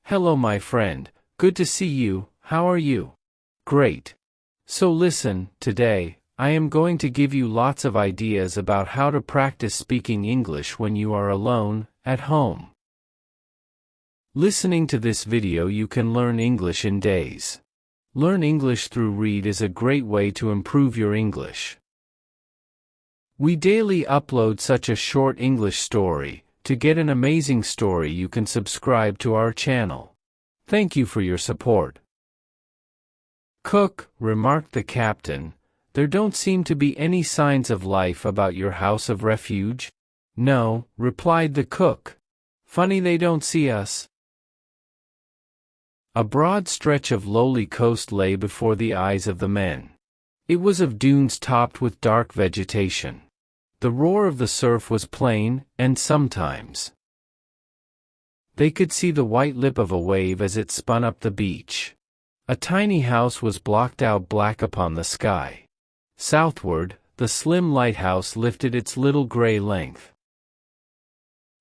Hello my friend, good to see you, how are you? Great. So listen, today, I am going to give you lots of ideas about how to practice speaking English when you are alone, at home. Listening to this video you can learn English in days. Learn English through read is a great way to improve your English. We daily upload such a short English story. To get an amazing story you can subscribe to our channel. Thank you for your support. Cook, remarked the captain, there don't seem to be any signs of life about your house of refuge? No, replied the cook. Funny they don't see us. A broad stretch of lowly coast lay before the eyes of the men. It was of dunes topped with dark vegetation. The roar of the surf was plain, and sometimes they could see the white lip of a wave as it spun up the beach. A tiny house was blocked out black upon the sky. Southward, the slim lighthouse lifted its little gray length.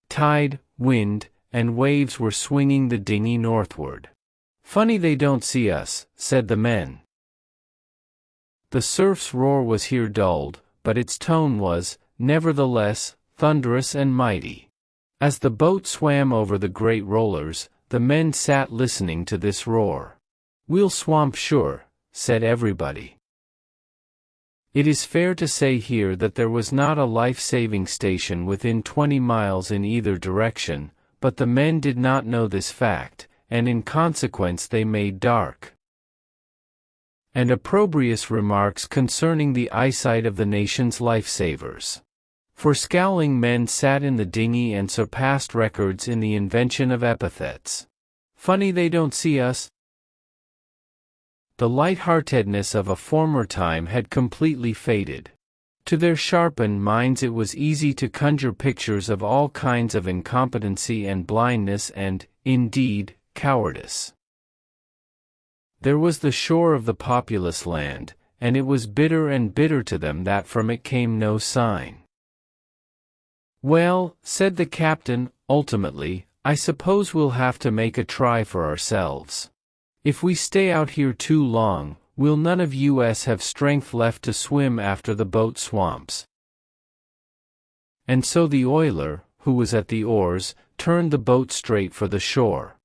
Tide, wind, and waves were swinging the dinghy northward. Funny they don't see us, said the men. The surf's roar was here dulled, but its tone was, nevertheless, thunderous and mighty. As the boat swam over the great rollers, the men sat listening to this roar. We'll swamp sure, said everybody. It is fair to say here that there was not a life-saving station within 20 miles in either direction, but the men did not know this fact, and in consequence they made dark and opprobrious remarks concerning the eyesight of the nation's lifesavers. For scowling men sat in the dinghy and surpassed records in the invention of epithets. Funny they don't see us. The light-heartedness of a former time had completely faded. To their sharpened minds it was easy to conjure pictures of all kinds of incompetency and blindness and, indeed, cowardice. There was the shore of the populous land, and it was bitter and bitter to them that from it came no sign. Well, said the captain, ultimately, I suppose we'll have to make a try for ourselves. If we stay out here too long, will none of us have strength left to swim after the boat swamps? And so the oiler, who was at the oars, turned the boat straight for the shore.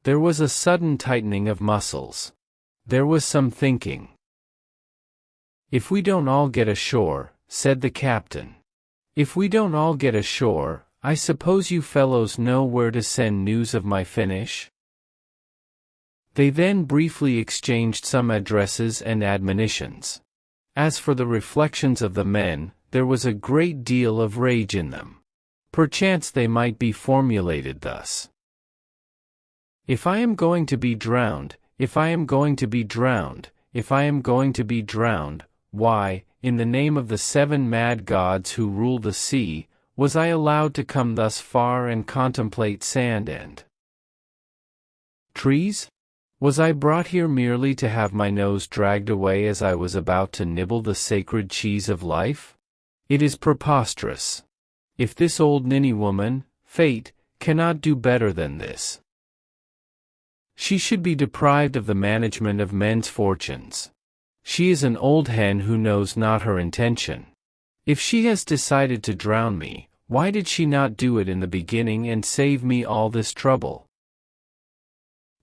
There was a sudden tightening of muscles. There was some thinking. If we don't all get ashore, said the captain. If we don't all get ashore, I suppose you fellows know where to send news of my finish? They then briefly exchanged some addresses and admonitions. As for the reflections of the men, there was a great deal of rage in them. Perchance they might be formulated thus. If I am going to be drowned, if I am going to be drowned, if I am going to be drowned, why, in the name of the 7 mad gods who rule the sea, was I allowed to come thus far and contemplate sand and trees? Was I brought here merely to have my nose dragged away as I was about to nibble the sacred cheese of life? It is preposterous. If this old ninny woman, Fate, cannot do better than this, she should be deprived of the management of men's fortunes. She is an old hen who knows not her intention. If she has decided to drown me, why did she not do it in the beginning and save me all this trouble?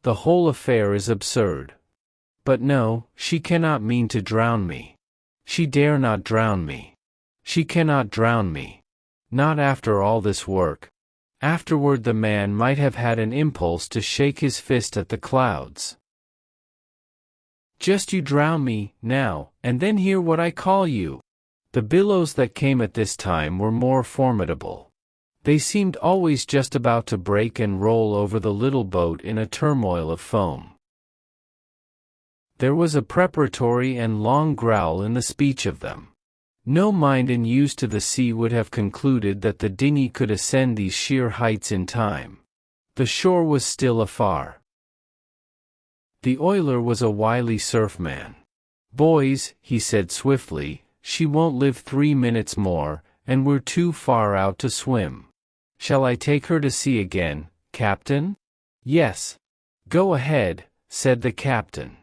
The whole affair is absurd. But no, she cannot mean to drown me. She dare not drown me. She cannot drown me. Not after all this work. Afterward the man might have had an impulse to shake his fist at the clouds. Just you drown me, now, and then hear what I call you. The billows that came at this time were more formidable. They seemed always just about to break and roll over the little boat in a turmoil of foam. There was a preparatory and long growl in the speech of them. No mind unused to the sea would have concluded that the dinghy could ascend these sheer heights in time. The shore was still afar. The oiler was a wily surfman. Boys, he said swiftly, she won't live 3 minutes more, and we're too far out to swim. Shall I take her to sea again, Captain? Yes. Go ahead, said the captain.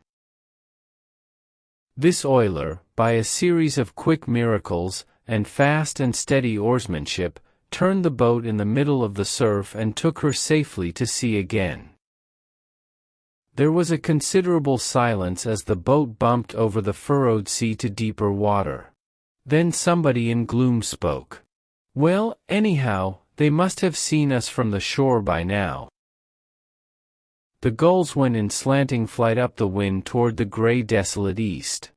This oiler, by a series of quick miracles, and fast and steady oarsmanship, turned the boat in the middle of the surf and took her safely to sea again. There was a considerable silence as the boat bumped over the furrowed sea to deeper water. Then somebody in gloom spoke. Well, anyhow, they must have seen us from the shore by now. The gulls went in slanting flight up the wind toward the gray desolate east.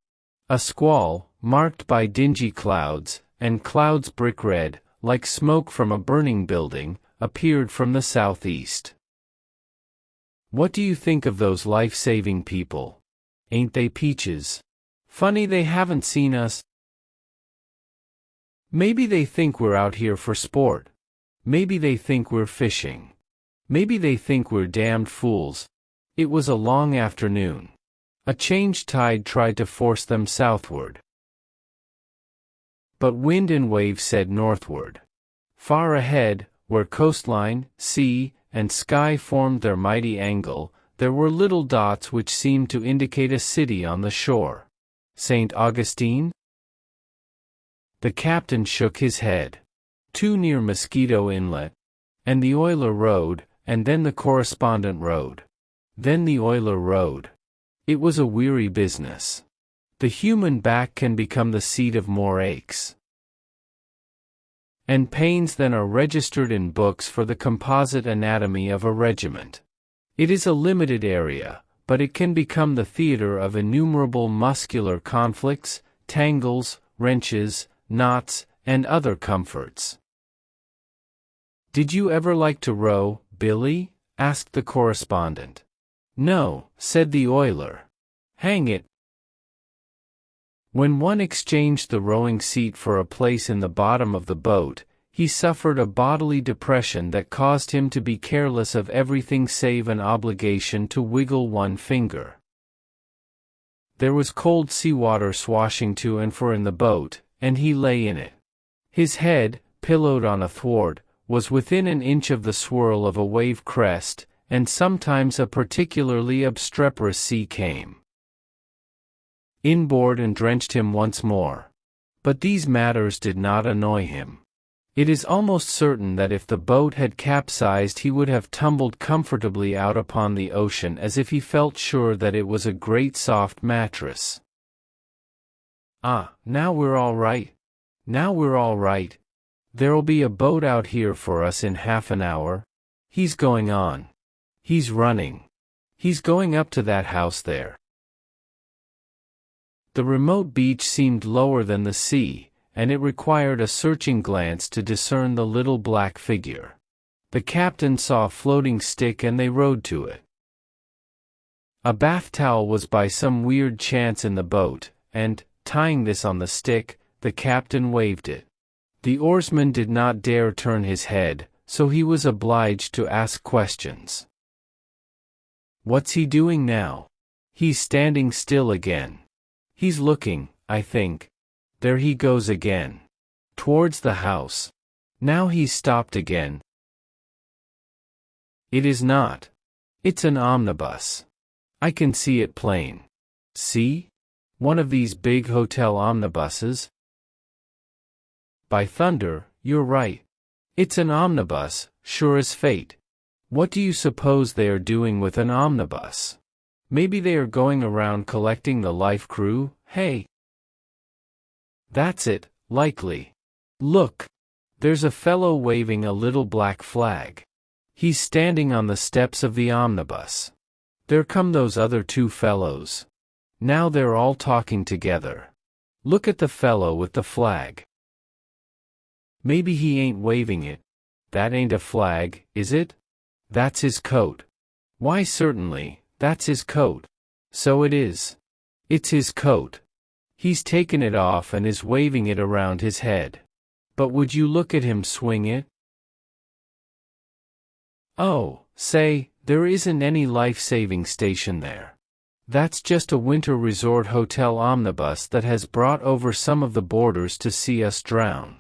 A squall, marked by dingy clouds, and clouds brick red, like smoke from a burning building, appeared from the southeast. What do you think of those life-saving people? Ain't they peaches? Funny they haven't seen us. Maybe they think we're out here for sport. Maybe they think we're fishing. Maybe they think we're damned fools. It was a long afternoon. A changed tide tried to force them southward. But wind and wave said northward. Far ahead, where coastline, sea, and sky formed their mighty angle, there were little dots which seemed to indicate a city on the shore. St. Augustine? The captain shook his head. Too near Mosquito Inlet. And the oiler rowed, and then the correspondent rowed. Then the oiler rowed. It was a weary business. The human back can become the seat of more aches and pains than are registered in books for the composite anatomy of a regiment. It is a limited area, but it can become the theater of innumerable muscular conflicts, tangles, wrenches, knots, and other comforts. Did you ever like to row, Billy? Asked the correspondent. No, said the oiler. Hang it. When one exchanged the rowing seat for a place in the bottom of the boat, he suffered a bodily depression that caused him to be careless of everything save an obligation to wiggle one finger. There was cold seawater swashing to and fro in the boat, and he lay in it. His head, pillowed on a thwart, was within an inch of the swirl of a wave crest, and sometimes a particularly obstreperous sea came inboard and drenched him once more. But these matters did not annoy him. It is almost certain that if the boat had capsized he would have tumbled comfortably out upon the ocean as if he felt sure that it was a great soft mattress. Ah, now we're all right. Now we're all right. There'll be a boat out here for us in half an hour. He's going on. He's running. He's going up to that house there. The remote beach seemed lower than the sea, and it required a searching glance to discern the little black figure. The captain saw a floating stick and they rowed to it. A bath towel was by some weird chance in the boat, and, tying this on the stick, the captain waved it. The oarsman did not dare turn his head, so he was obliged to ask questions. What's he doing now? He's standing still again. He's looking, I think. There he goes again. Towards the house. Now he's stopped again. It is not. It's an omnibus. I can see it plain. See? One of these big hotel omnibuses? By thunder, you're right. It's an omnibus, sure as fate. What do you suppose they are doing with an omnibus? Maybe they are going around collecting the life crew, hey? That's it, likely. Look! There's a fellow waving a little black flag. He's standing on the steps of the omnibus. There come those other two fellows. Now they're all talking together. Look at the fellow with the flag. Maybe he ain't waving it. That ain't a flag, is it? That's his coat. Why certainly, that's his coat. So it is. It's his coat. He's taken it off and is waving it around his head. But would you look at him swing it? Oh, say, there isn't any life-saving station there. That's just a winter resort hotel omnibus that has brought over some of the boarders to see us drown.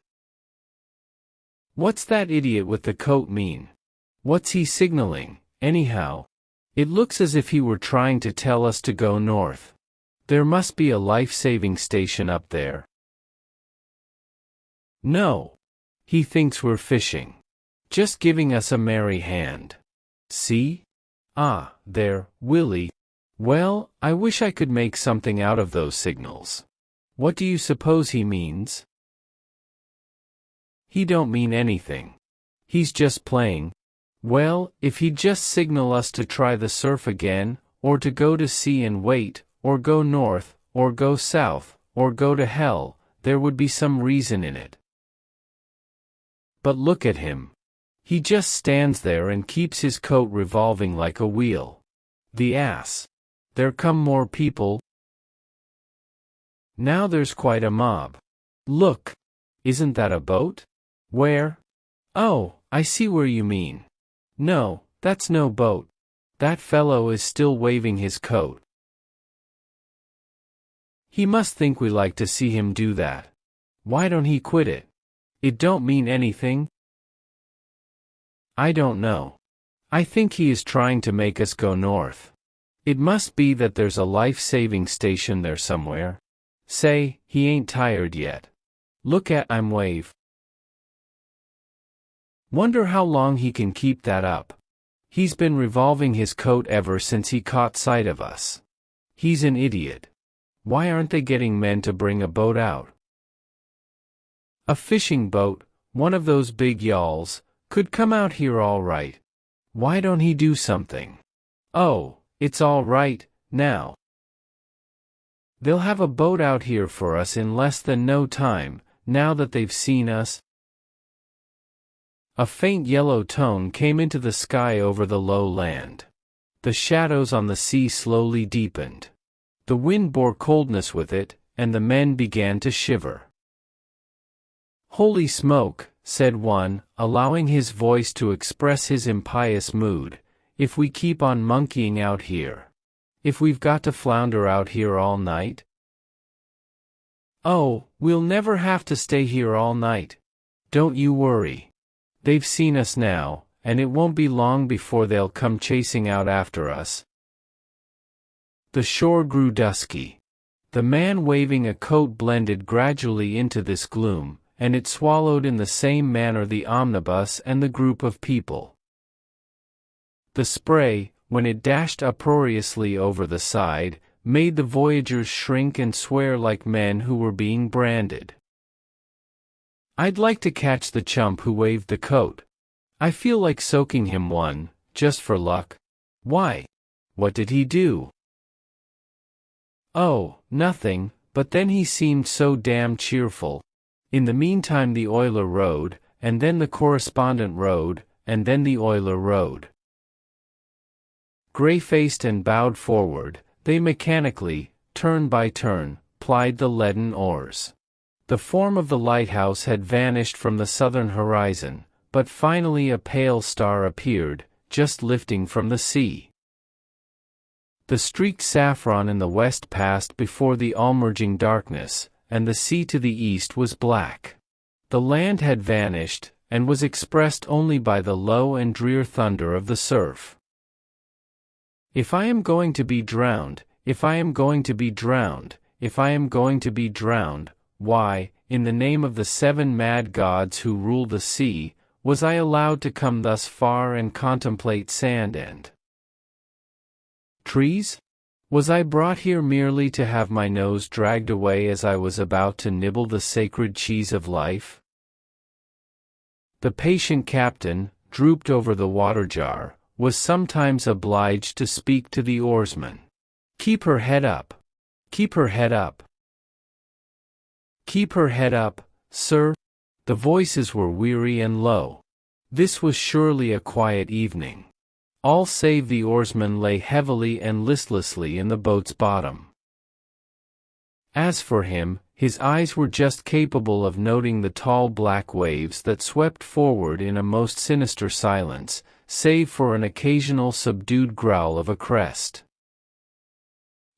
What's that idiot with the coat mean? What's he signaling, anyhow? It looks as if he were trying to tell us to go north. There must be a life-saving station up there. No. He thinks we're fishing. Just giving us a merry hand. See? Ah, there, Willie. Well, I wish I could make something out of those signals. What do you suppose he means? He don't mean anything. He's just playing. Well, if he'd just signal us to try the surf again, or to go to sea and wait, or go north, or go south, or go to hell, there would be some reason in it. But look at him. He just stands there and keeps his coat revolving like a wheel. The ass. There come more people. Now there's quite a mob. Look. Isn't that a boat? Where? Oh, I see where you mean. No, that's no boat. That fellow is still waving his coat. He must think we like to see him do that. Why don't he quit it? It don't mean anything? I don't know. I think he is trying to make us go north. It must be that there's a life-saving station there somewhere. Say, he ain't tired yet. Look at him wave. Wonder how long he can keep that up. He's been revolving his coat ever since he caught sight of us. He's an idiot. Why aren't they getting men to bring a boat out? A fishing boat, one of those big yawls, could come out here all right. Why don't he do something? Oh, it's all right, now. They'll have a boat out here for us in less than no time, now that they've seen us. A faint yellow tone came into the sky over the low land. The shadows on the sea slowly deepened. The wind bore coldness with it, and the men began to shiver. Holy smoke, said one, allowing his voice to express his impious mood, if we keep on monkeying out here. If we've got to flounder out here all night? Oh, we'll never have to stay here all night. Don't you worry. They've seen us now, and it won't be long before they'll come chasing out after us. The shore grew dusky. The man waving a coat blended gradually into this gloom, and it swallowed in the same manner the omnibus and the group of people. The spray, when it dashed uproariously over the side, made the voyagers shrink and swear like men who were being branded. I'd like to catch the chump who waved the coat. I feel like soaking him one, just for luck. Why? What did he do? Oh, nothing, but then he seemed so damn cheerful. In the meantime the oiler rowed, and then the correspondent rowed, and then the oiler rowed. Gray-faced and bowed forward, they mechanically, turn by turn, plied the leaden oars. The form of the lighthouse had vanished from the southern horizon, but finally a pale star appeared, just lifting from the sea. The streaked saffron in the west passed before the all-merging darkness, and the sea to the east was black. The land had vanished, and was expressed only by the low and drear thunder of the surf. If I am going to be drowned, if I am going to be drowned, if I am going to be drowned, why, in the name of the 7 mad gods who rule the sea, was I allowed to come thus far and contemplate sand and trees? Was I brought here merely to have my nose dragged away as I was about to nibble the sacred cheese of life? The patient captain, drooped over the water jar, was sometimes obliged to speak to the oarsman. Keep her head up. Keep her head up. Keep her head up, sir. The voices were weary and low. This was surely a quiet evening. All save the oarsman lay heavily and listlessly in the boat's bottom. As for him, his eyes were just capable of noting the tall black waves that swept forward in a most sinister silence, save for an occasional subdued growl of a crest.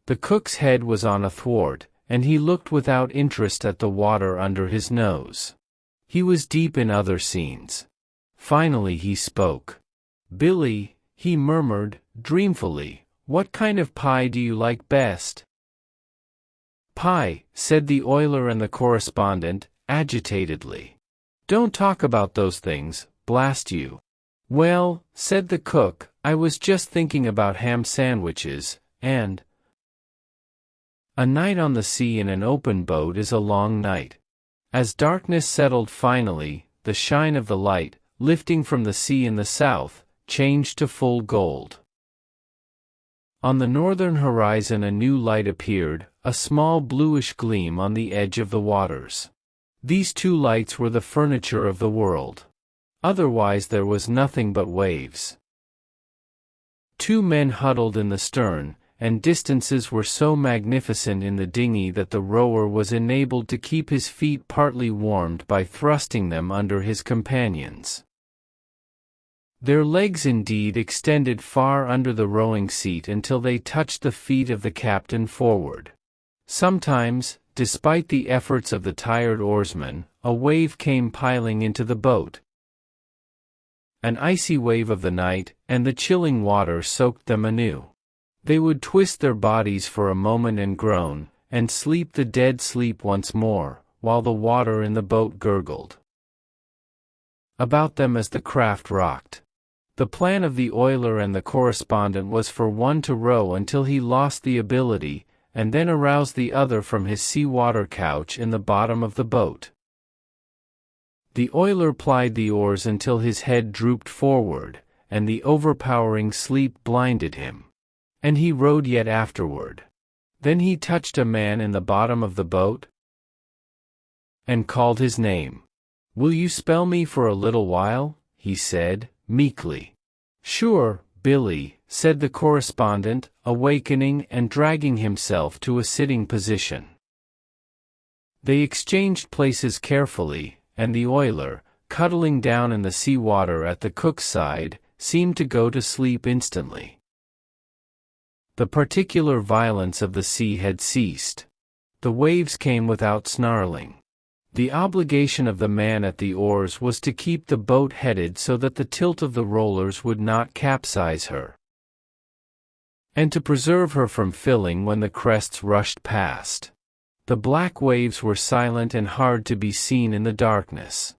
The cook's head was on a thwart, and he looked without interest at the water under his nose. He was deep in other scenes. Finally he spoke. Billy, he murmured, dreamfully. "What kind of pie do you like best?" "Pie," said the oiler and the correspondent, agitatedly. "Don't talk about those things, blast you." "Well," said the cook, "I was just thinking about ham sandwiches, and—" A night on the sea in an open boat is a long night. As darkness settled finally, the shine of the light, lifting from the sea in the south, changed to full gold. On the northern horizon a new light appeared, a small bluish gleam on the edge of the waters. These two lights were the furniture of the world. Otherwise there was nothing but waves. Two men huddled in the stern, and distances were so magnificent in the dinghy that the rower was enabled to keep his feet partly warmed by thrusting them under his companions. Their legs indeed extended far under the rowing seat until they touched the feet of the captain forward. Sometimes, despite the efforts of the tired oarsmen, a wave came piling into the boat. An icy wave of the night, and the chilling water soaked them anew. They would twist their bodies for a moment and groan, and sleep the dead sleep once more, while the water in the boat gurgled about them as the craft rocked. The plan of the oiler and the correspondent was for one to row until he lost the ability, and then arouse the other from his sea-water couch in the bottom of the boat. The oiler plied the oars until his head drooped forward, and the overpowering sleep blinded him. And he rowed yet afterward. Then he touched a man in the bottom of the boat and called his name. "Will you spell me for a little while?" he said, meekly. "Sure, Billy," said the correspondent, awakening and dragging himself to a sitting position. They exchanged places carefully, and the oiler, cuddling down in the sea water at the cook's side, seemed to go to sleep instantly. The particular violence of the sea had ceased. The waves came without snarling. The obligation of the man at the oars was to keep the boat headed so that the tilt of the rollers would not capsize her, and to preserve her from filling when the crests rushed past. The black waves were silent and hard to be seen in the darkness.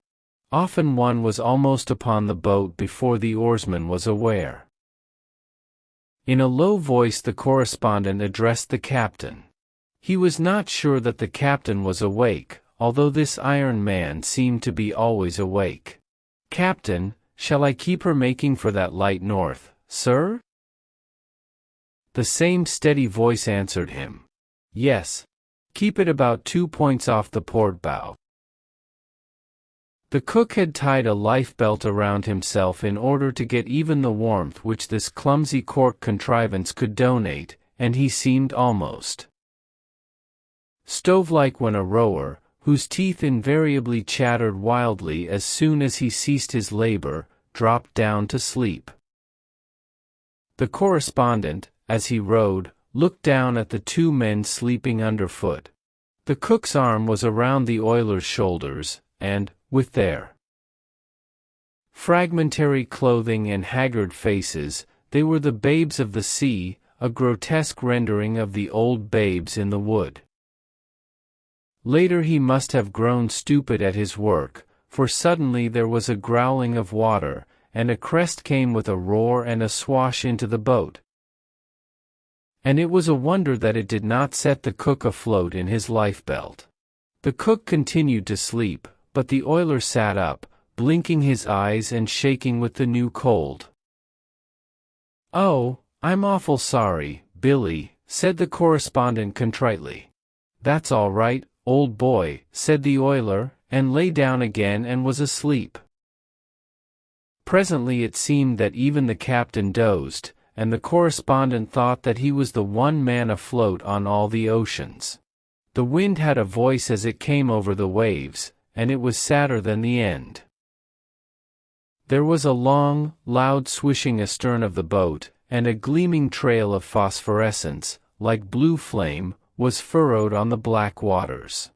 Often one was almost upon the boat before the oarsman was aware. In a low voice the correspondent addressed the captain. He was not sure that the captain was awake, although this iron man seemed to be always awake. "Captain, shall I keep her making for that light north, sir?" The same steady voice answered him. "Yes. Keep it about 2 points off the port bow." The cook had tied a lifebelt around himself in order to get even the warmth which this clumsy cork contrivance could donate, and he seemed almost stove-like when a rower, whose teeth invariably chattered wildly as soon as he ceased his labor, dropped down to sleep. The correspondent, as he rowed, looked down at the two men sleeping underfoot. The cook's arm was around the oiler's shoulders, and, with their fragmentary clothing and haggard faces, they were the babes of the sea, a grotesque rendering of the old babes in the wood. Later he must have grown stupid at his work, for suddenly there was a growling of water, and a crest came with a roar and a swash into the boat. And it was a wonder that it did not set the cook afloat in his lifebelt. The cook continued to sleep, but the oiler sat up, blinking his eyes and shaking with the new cold. "Oh, I'm awful sorry, Billy," said the correspondent contritely. "That's all right, old boy," said the oiler, and lay down again and was asleep. Presently it seemed that even the captain dozed, and the correspondent thought that he was the one man afloat on all the oceans. The wind had a voice as it came over the waves, and it was sadder than the end. There was a long, loud swishing astern of the boat, and a gleaming trail of phosphorescence, like blue flame, was furrowed on the black waters.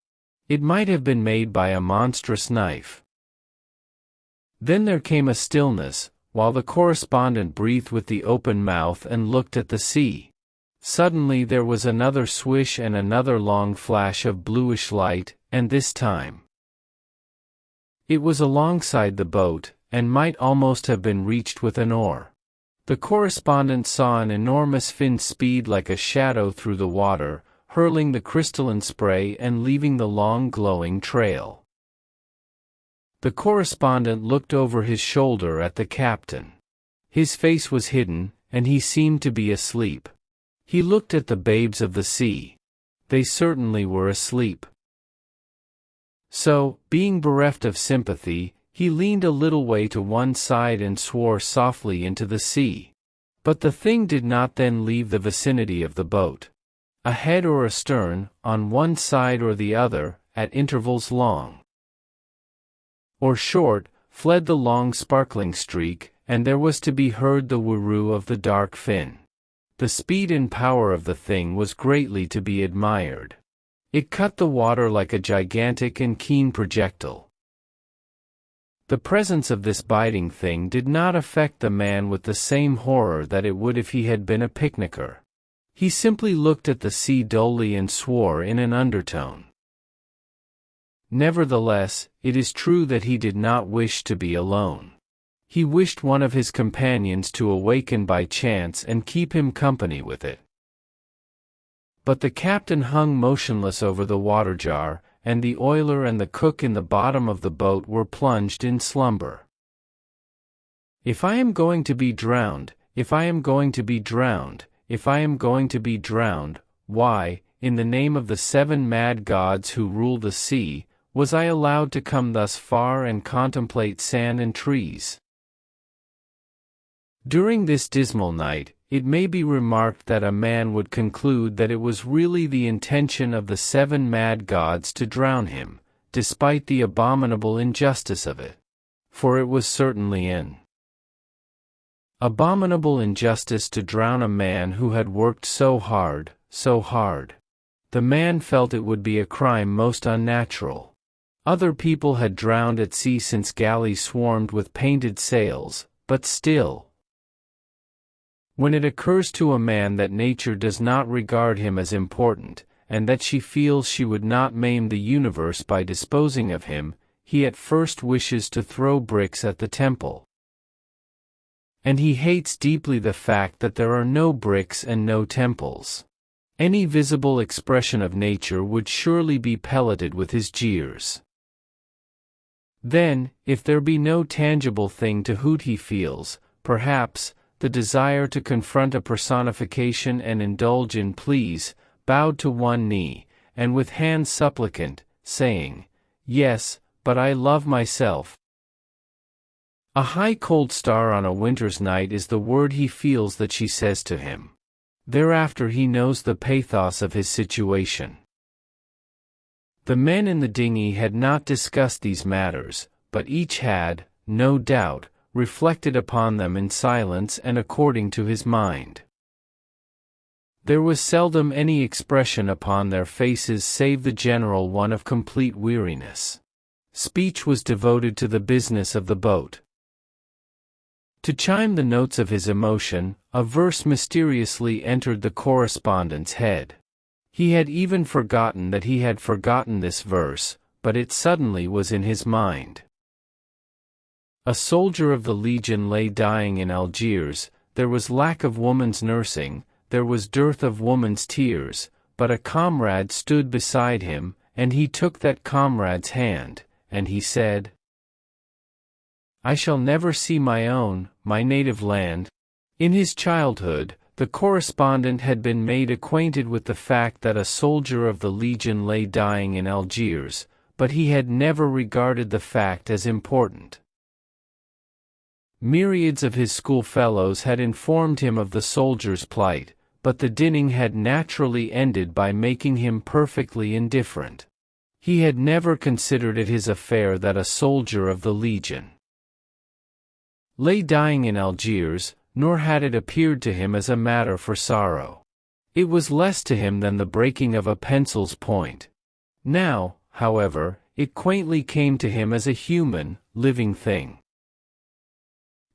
It might have been made by a monstrous knife. Then there came a stillness, while the correspondent breathed with the open mouth and looked at the sea. Suddenly there was another swish and another long flash of bluish light, and this time it was alongside the boat, and might almost have been reached with an oar. The correspondent saw an enormous fin speed like a shadow through the water, hurling the crystalline spray and leaving the long glowing trail. The correspondent looked over his shoulder at the captain. His face was hidden, and he seemed to be asleep. He looked at the babes of the sea. They certainly were asleep. So, being bereft of sympathy, he leaned a little way to one side and swore softly into the sea. But the thing did not then leave the vicinity of the boat. Ahead or astern, on one side or the other, at intervals long or short, fled the long sparkling streak, and there was to be heard the whirr of the dark fin. The speed and power of the thing was greatly to be admired. It cut the water like a gigantic and keen projectile. The presence of this biting thing did not affect the man with the same horror that it would if he had been a picnicker. He simply looked at the sea dully and swore in an undertone. Nevertheless, it is true that he did not wish to be alone. He wished one of his companions to awaken by chance and keep him company with it. But the captain hung motionless over the water jar, and the oiler and the cook in the bottom of the boat were plunged in slumber. "If I am going to be drowned, if I am going to be drowned, if I am going to be drowned, why, in the name of the 7 mad gods who rule the sea, was I allowed to come thus far and contemplate sand and trees?" During this dismal night, it may be remarked that a man would conclude that it was really the intention of the 7 mad gods to drown him, despite the abominable injustice of it. For it was certainly an abominable injustice to drown a man who had worked so hard, so hard. The man felt it would be a crime most unnatural. Other people had drowned at sea since galleys swarmed with painted sails, but still, when it occurs to a man that nature does not regard him as important, and that she feels she would not maim the universe by disposing of him, he at first wishes to throw bricks at the temple. And he hates deeply the fact that there are no bricks and no temples. Any visible expression of nature would surely be pelleted with his jeers. Then, if there be no tangible thing to hoot, he feels, perhaps, the desire to confront a personification and indulge in pleas, bowed to one knee, and with hands supplicant, saying, "Yes, but I love myself." A high cold star on a winter's night is the word he feels that she says to him. Thereafter he knows the pathos of his situation. The men in the dinghy had not discussed these matters, but each had, no doubt, reflected upon them in silence and according to his mind. There was seldom any expression upon their faces save the general one of complete weariness. Speech was devoted to the business of the boat. To chime the notes of his emotion, a verse mysteriously entered the correspondent's head. He had even forgotten that he had forgotten this verse, but it suddenly was in his mind. A soldier of the Legion lay dying in Algiers. There was lack of woman's nursing, there was dearth of woman's tears, but a comrade stood beside him, and he took that comrade's hand, and he said, "I shall never see my native land." In his childhood, the correspondent had been made acquainted with the fact that a soldier of the Legion lay dying in Algiers, but he had never regarded the fact as important. Myriads of his schoolfellows had informed him of the soldier's plight, but the dinning had naturally ended by making him perfectly indifferent. He had never considered it his affair that a soldier of the Legion lay dying in Algiers, nor had it appeared to him as a matter for sorrow. It was less to him than the breaking of a pencil's point. Now, however, it quaintly came to him as a human, living thing.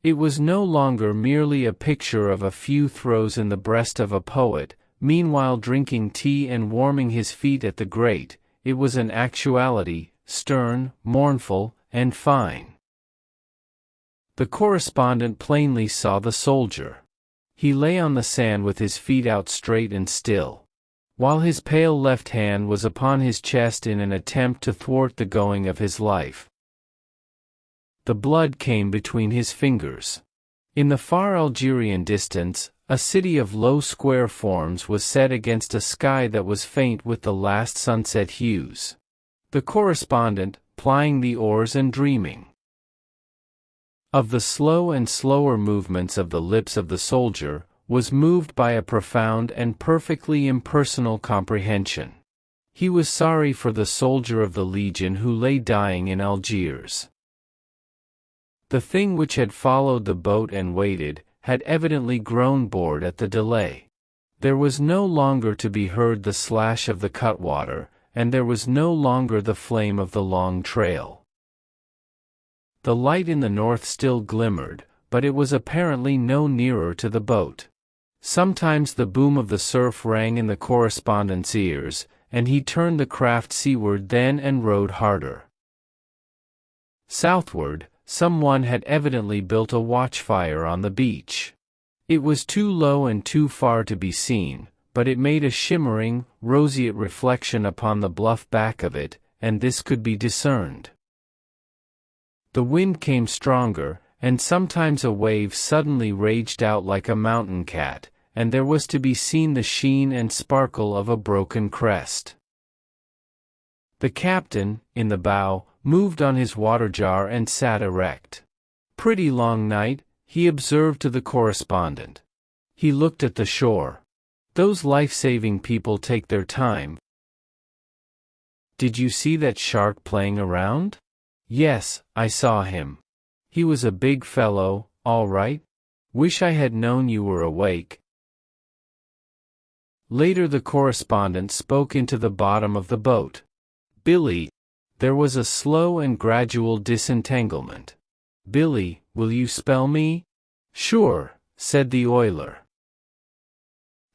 It was no longer merely a picture of a few throws in the breast of a poet, meanwhile drinking tea and warming his feet at the grate. It was an actuality, stern, mournful, and fine. The correspondent plainly saw the soldier. He lay on the sand with his feet out straight and still, while his pale left hand was upon his chest in an attempt to thwart the going of his life. The blood came between his fingers. In the far Algerian distance, a city of low square forms was set against a sky that was faint with the last sunset hues. The correspondent, plying the oars and dreaming of the slow and slower movements of the lips of the soldier, was moved by a profound and perfectly impersonal comprehension. He was sorry for the soldier of the Legion who lay dying in Algiers. The thing which had followed the boat and waited, had evidently grown bored at the delay. There was no longer to be heard the slash of the cutwater, and there was no longer the flame of the long trail. The light in the north still glimmered, but it was apparently no nearer to the boat. Sometimes the boom of the surf rang in the correspondent's ears, and he turned the craft seaward then and rowed harder. Southward, someone had evidently built a watchfire on the beach. It was too low and too far to be seen, but it made a shimmering, roseate reflection upon the bluff back of it, and this could be discerned. The wind came stronger, and sometimes a wave suddenly raged out like a mountain cat, and there was to be seen the sheen and sparkle of a broken crest. The captain, in the bow, moved on his water jar and sat erect. "Pretty long night," he observed to the correspondent. He looked at the shore. "Those life-saving people take their time." "Did you see that shark playing around?" "Yes, I saw him. He was a big fellow, all right. Wish I had known you were awake." Later the correspondent spoke into the bottom of the boat. "Billy." There was a slow and gradual disentanglement. "Billy, will you spell me?" "Sure," said the oiler.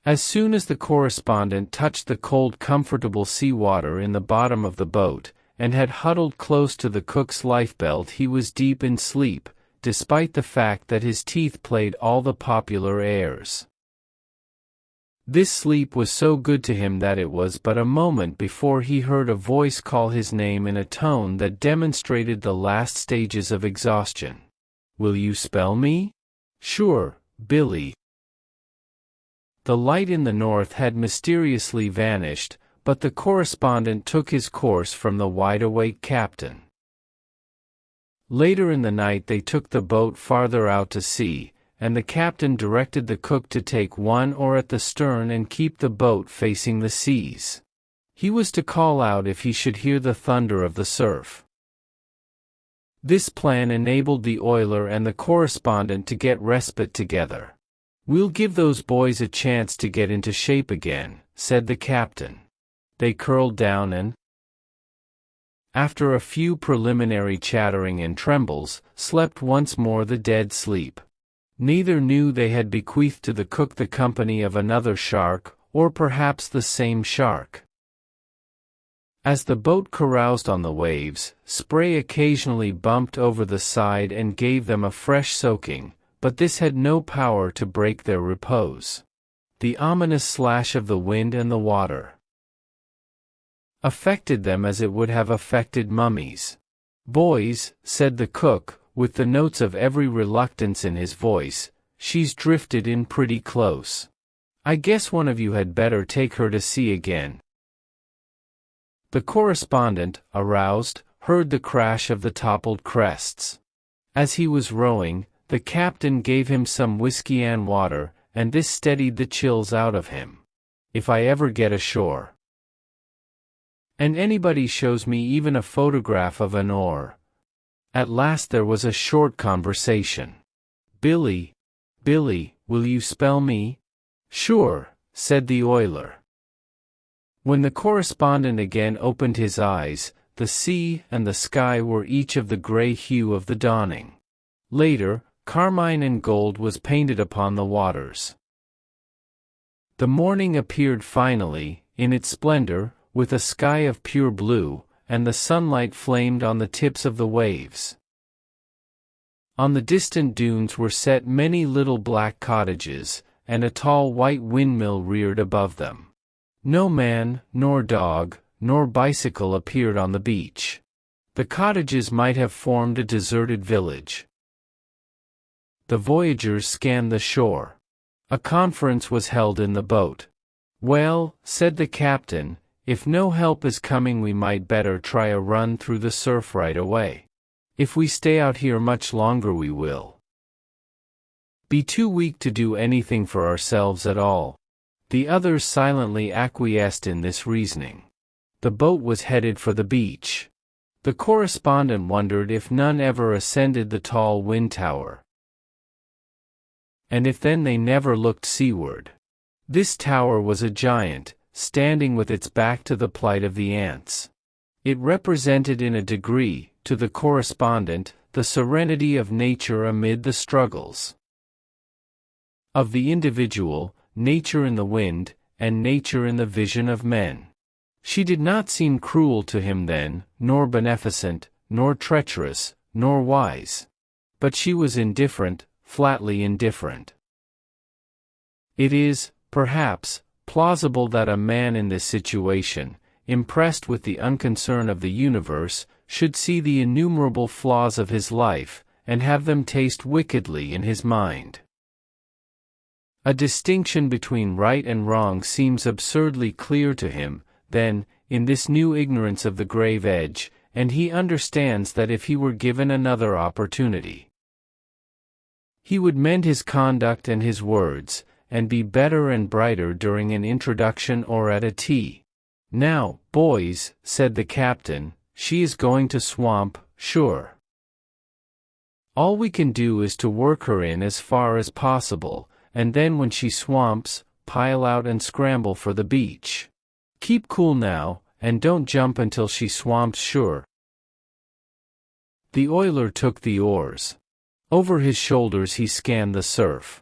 As soon as the correspondent touched the cold comfortable sea water in the bottom of the boat, and had huddled close to the cook's lifebelt, he was deep in sleep, despite the fact that his teeth played all the popular airs. This sleep was so good to him that it was but a moment before he heard a voice call his name in a tone that demonstrated the last stages of exhaustion. "Will you spell me?" "Sure, Billy." The light in the north had mysteriously vanished, but the correspondent took his course from the wide-awake captain. Later in the night they took the boat farther out to sea, and the captain directed the cook to take one oar at the stern and keep the boat facing the seas. He was to call out if he should hear the thunder of the surf. This plan enabled the oiler and the correspondent to get respite together. "We'll give those boys a chance to get into shape again," said the captain. They curled down and, after a few preliminary chattering and trembles, slept once more the dead sleep. Neither knew they had bequeathed to the cook the company of another shark, or perhaps the same shark. As the boat caroused on the waves, spray occasionally bumped over the side and gave them a fresh soaking, but this had no power to break their repose. The ominous slash of the wind and the water affected them as it would have affected mummies. "Boys," said the cook, with the notes of every reluctance in his voice, "she's drifted in pretty close. I guess one of you had better take her to sea again." The correspondent, aroused, heard the crash of the toppled crests. As he was rowing, the captain gave him some whiskey and water, and this steadied the chills out of him. "If I ever get ashore, and anybody shows me even a photograph of an oar." At last there was a short conversation. "Billy, will you spell me?" "Sure," said the oiler. When the correspondent again opened his eyes, the sea and the sky were each of the gray hue of the dawning. Later, carmine and gold was painted upon the waters. The morning appeared finally, in its splendor, with a sky of pure blue, and the sunlight flamed on the tips of the waves. On the distant dunes were set many little black cottages, and a tall white windmill reared above them. No man, nor dog, nor bicycle appeared on the beach. The cottages might have formed a deserted village. The voyagers scanned the shore. A conference was held in the boat. "Well," said the captain, "if no help is coming we might better try a run through the surf right away. If we stay out here much longer we will be too weak to do anything for ourselves at all." The others silently acquiesced in this reasoning. The boat was headed for the beach. The correspondent wondered if none ever ascended the tall wind tower. And if then they never looked seaward. This tower was a giant, standing with its back to the plight of the ants. It represented in a degree, to the correspondent, the serenity of nature amid the struggles of the individual, nature in the wind, and nature in the vision of men. She did not seem cruel to him then, nor beneficent, nor treacherous, nor wise. But she was indifferent, flatly indifferent. It is, perhaps, plausible that a man in this situation, impressed with the unconcern of the universe, should see the innumerable flaws of his life, and have them taste wickedly in his mind. A distinction between right and wrong seems absurdly clear to him, then, in this new ignorance of the grave edge, and he understands that if he were given another opportunity, he would mend his conduct and his words, and be better and brighter during an introduction or at a tea. "Now, boys," said the captain, "she is going to swamp, sure. All we can do is to work her in as far as possible, and then when she swamps, pile out and scramble for the beach. Keep cool now, and don't jump until she swamps sure." The oiler took the oars. Over his shoulders he scanned the surf.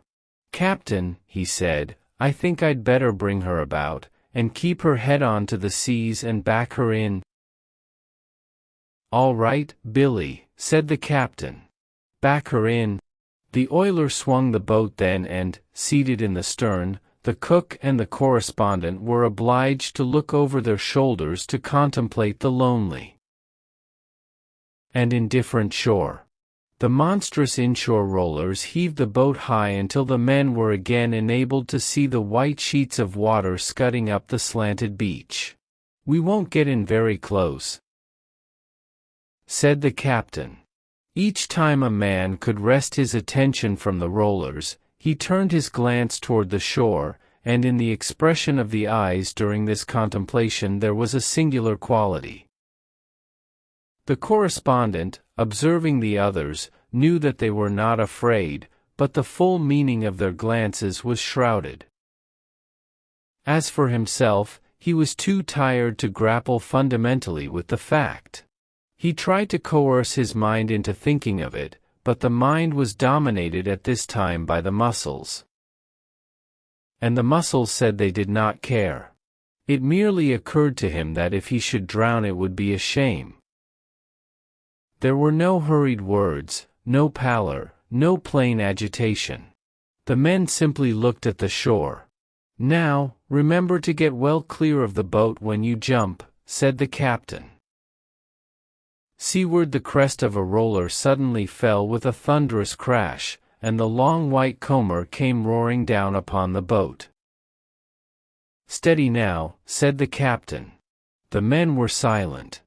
"Captain," he said, "I think I'd better bring her about, and keep her head on to the seas and back her in." "All right, Billy," said the captain. "Back her in." The oiler swung the boat then and, seated in the stern, the cook and the correspondent were obliged to look over their shoulders to contemplate the lonely and indifferent shore. The monstrous inshore rollers heaved the boat high until the men were again enabled to see the white sheets of water scudding up the slanted beach. "We won't get in very close," said the captain. Each time a man could wrest his attention from the rollers, he turned his glance toward the shore, and in the expression of the eyes during this contemplation there was a singular quality. The correspondent, observing the others, knew that they were not afraid, but the full meaning of their glances was shrouded. As for himself, he was too tired to grapple fundamentally with the fact. He tried to coerce his mind into thinking of it, but the mind was dominated at this time by the muscles. And the muscles said they did not care. It merely occurred to him that if he should drown it would be a shame. There were no hurried words, no pallor, no plain agitation. The men simply looked at the shore. "Now, remember to get well clear of the boat when you jump," said the captain. Seaward the crest of a roller suddenly fell with a thunderous crash, and the long white comber came roaring down upon the boat. "Steady now," said the captain. The men were silent.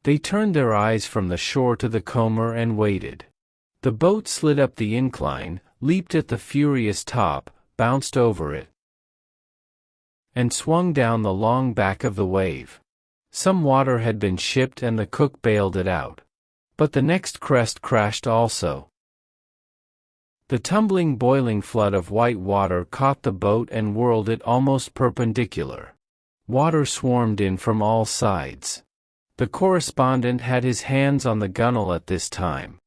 They turned their eyes from the shore to the comber and waited. The boat slid up the incline, leaped at the furious top, bounced over it, and swung down the long back of the wave. Some water had been shipped and the cook bailed it out. But the next crest crashed also. The tumbling boiling flood of white water caught the boat and whirled it almost perpendicular. Water swarmed in from all sides. The correspondent had his hands on the gunwale at this time.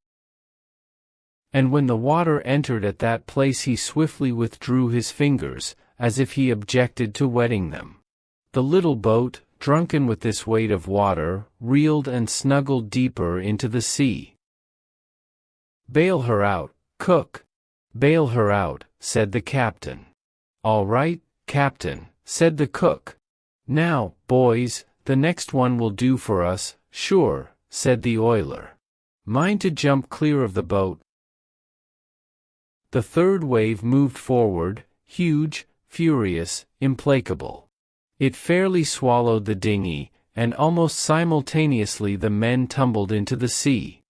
And when the water entered at that place he swiftly withdrew his fingers, as if he objected to wetting them. The little boat, drunken with this weight of water, reeled and snuggled deeper into the sea. "Bail her out, cook. Bail her out," said the captain. "All right, captain," said the cook. "Now, boys, the next one will do for us, sure," said the oiler. "Mind to jump clear of the boat." The third wave moved forward, huge, furious, implacable. It fairly swallowed the dinghy, and almost simultaneously the men tumbled into the sea.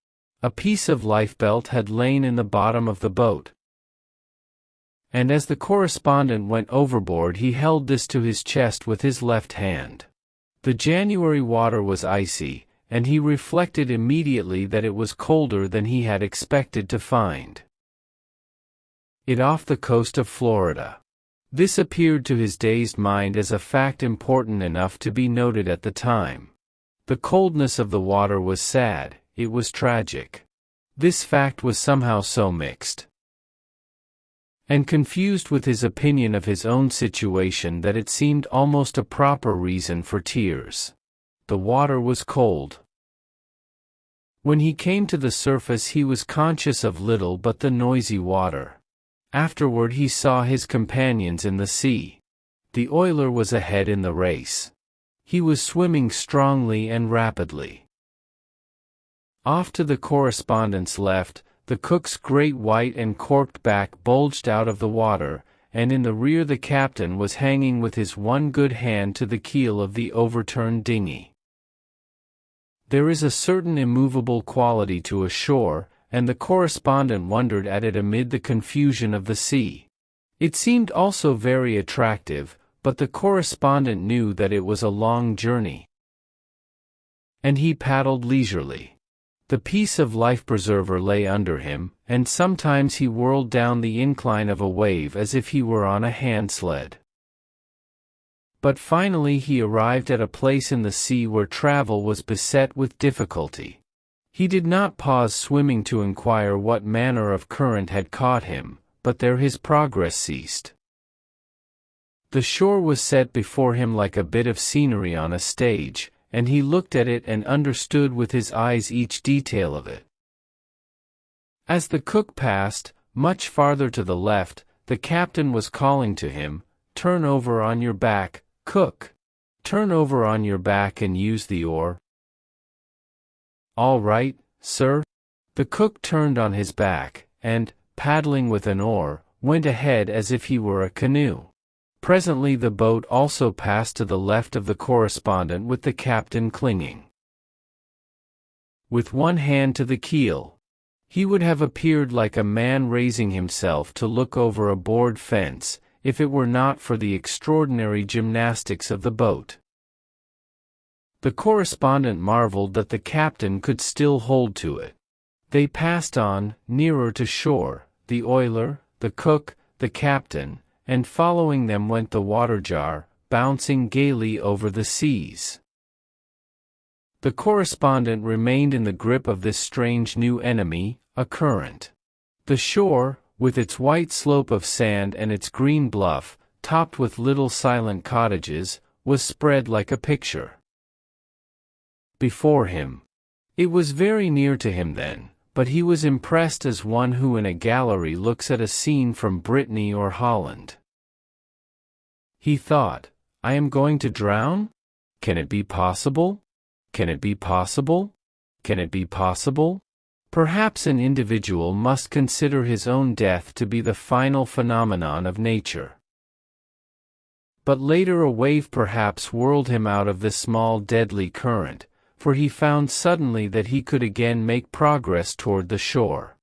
A piece of lifebelt had lain in the bottom of the boat, and as the correspondent went overboard he held this to his chest with his left hand. The January water was icy, and he reflected immediately that it was colder than he had expected to find it off the coast of Florida. This appeared to his dazed mind as a fact important enough to be noted at the time. The coldness of the water was sad, it was tragic. This fact was somehow so mixed and confused with his opinion of his own situation that it seemed almost a proper reason for tears. The water was cold. When he came to the surface he was conscious of little but the noisy water. Afterward he saw his companions in the sea. The oiler was ahead in the race. He was swimming strongly and rapidly. Off to the correspondent's left, the cook's great white and corked back bulged out of the water, and in the rear the captain was hanging with his one good hand to the keel of the overturned dinghy. There is a certain immovable quality to a shore, and the correspondent wondered at it amid the confusion of the sea. It seemed also very attractive, but the correspondent knew that it was a long journey, and he paddled leisurely. The piece of life-preserver lay under him, and sometimes he whirled down the incline of a wave as if he were on a hand sled. But finally he arrived at a place in the sea where travel was beset with difficulty. He did not pause swimming to inquire what manner of current had caught him, but there his progress ceased. The shore was set before him like a bit of scenery on a stage, and he looked at it and understood with his eyes each detail of it. As the cook passed, much farther to the left, the captain was calling to him, "Turn over on your back, cook. Turn over on your back and use the oar." "All right, sir." The cook turned on his back, and, paddling with an oar, went ahead as if he were a canoe. Presently the boat also passed to the left of the correspondent with the captain clinging with one hand to the keel. He would have appeared like a man raising himself to look over a board fence, if it were not for the extraordinary gymnastics of the boat. The correspondent marveled that the captain could still hold to it. They passed on, nearer to shore, the oiler, the cook, the captain, and following them went the water jar, bouncing gaily over the seas. The correspondent remained in the grip of this strange new enemy, a current. The shore, with its white slope of sand and its green bluff, topped with little silent cottages, was spread like a picture before him. It was very near to him then, but he was impressed as one who in a gallery looks at a scene from Brittany or Holland. He thought, "I am going to drown? Can it be possible? Can it be possible? Can it be possible?" Perhaps an individual must consider his own death to be the final phenomenon of nature. But later a wave perhaps whirled him out of this small deadly current, for he found suddenly that he could again make progress toward the shore.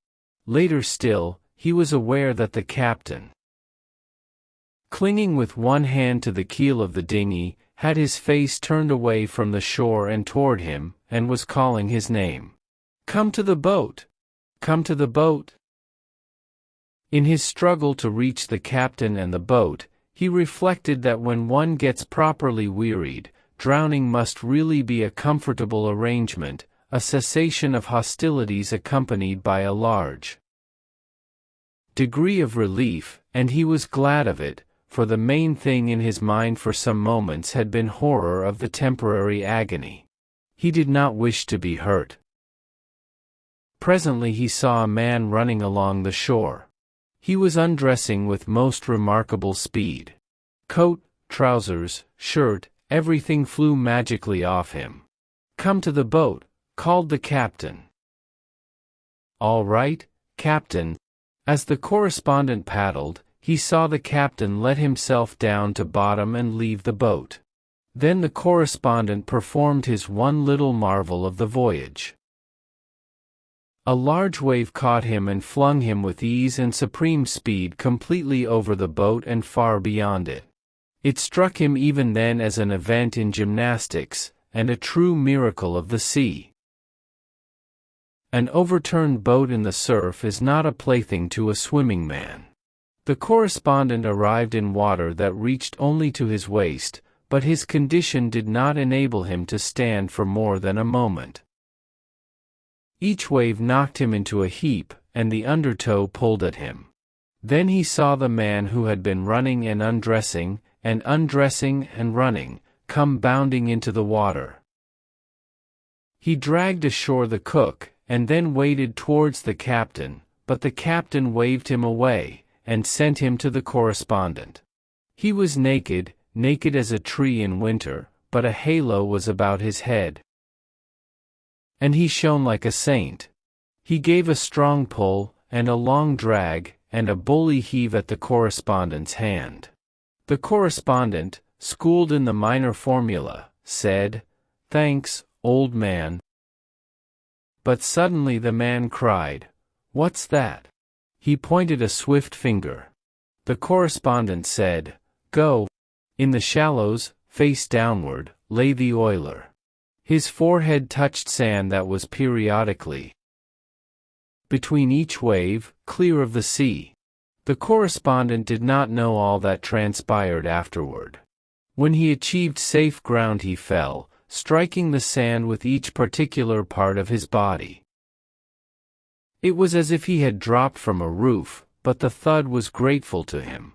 Later still, he was aware that the captain, clinging with one hand to the keel of the dinghy, had his face turned away from the shore and toward him, and was calling his name. "Come to the boat! Come to the boat!" In his struggle to reach the captain and the boat, he reflected that when one gets properly wearied, drowning must really be a comfortable arrangement, a cessation of hostilities accompanied by a large degree of relief, and he was glad of it, for the main thing in his mind for some moments had been horror of the temporary agony. He did not wish to be hurt. Presently he saw a man running along the shore. He was undressing with most remarkable speed. Coat, trousers, shirt, everything flew magically off him. "Come to the boat," called the captain. "All right, Captain." As the correspondent paddled, he saw the captain let himself down to bottom and leave the boat. Then the correspondent performed his one little marvel of the voyage. A large wave caught him and flung him with ease and supreme speed completely over the boat and far beyond it. It struck him even then as an event in gymnastics, and a true miracle of the sea. An overturned boat in the surf is not a plaything to a swimming man. The correspondent arrived in water that reached only to his waist, but his condition did not enable him to stand for more than a moment. Each wave knocked him into a heap, and the undertow pulled at him. Then he saw the man who had been running and undressing and running, come bounding into the water. He dragged ashore the cook, and then waded towards the captain, but the captain waved him away, and sent him to the correspondent. He was naked as a tree in winter, but a halo was about his head. And he shone like a saint. He gave a strong pull, and a long drag, and a bully heave at the correspondent's hand. The correspondent, schooled in the minor formula, said, "Thanks, old man." But suddenly the man cried, "What's that?" He pointed a swift finger. The correspondent said, "Go." In the shallows, face downward, lay the oiler. His forehead touched sand that was periodically between each wave, clear of the sea. The correspondent did not know all that transpired afterward. When he achieved safe ground he fell, striking the sand with each particular part of his body. It was as if he had dropped from a roof, but the thud was grateful to him.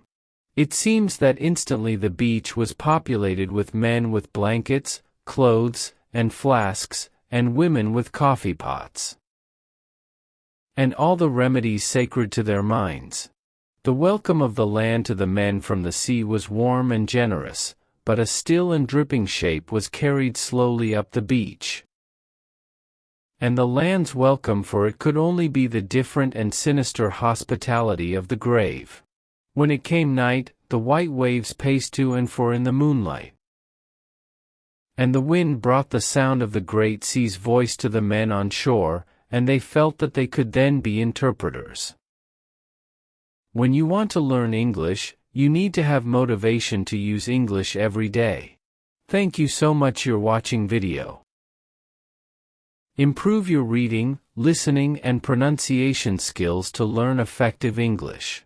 It seems that instantly the beach was populated with men with blankets, clothes, and flasks, and women with coffee pots, and all the remedies sacred to their minds. The welcome of the land to the men from the sea was warm and generous, but a still and dripping shape was carried slowly up the beach. And the land's welcome for it could only be the different and sinister hospitality of the grave. When it came night, the white waves paced to and fro in the moonlight. And the wind brought the sound of the great sea's voice to the men on shore, and they felt that they could then be interpreters. When you want to learn English, you need to have motivation to use English every day. Thank you so much for watching video. Improve your reading, listening and pronunciation skills to learn effective English.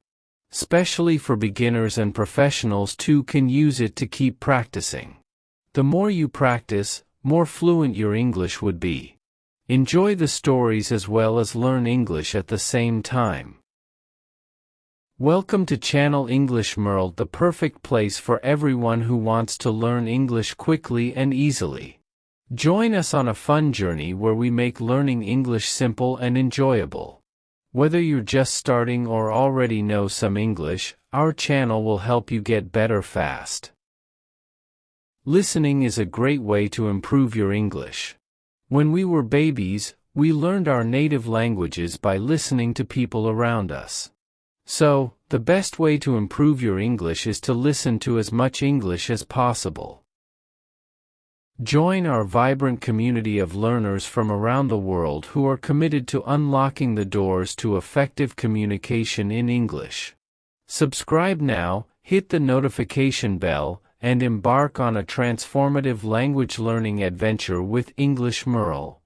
Especially for beginners and professionals too can use it to keep practicing. The more you practice, more fluent your English would be. Enjoy the stories as well as learn English at the same time. Welcome to Channel English Merl, the perfect place for everyone who wants to learn English quickly and easily. Join us on a fun journey where we make learning English simple and enjoyable. Whether you're just starting or already know some English, our channel will help you get better fast. Listening is a great way to improve your English. When we were babies, we learned our native languages by listening to people around us. So, the best way to improve your English is to listen to as much English as possible. Join our vibrant community of learners from around the world who are committed to unlocking the doors to effective communication in English. Subscribe now, hit the notification bell, and embark on a transformative language learning adventure with English Merl.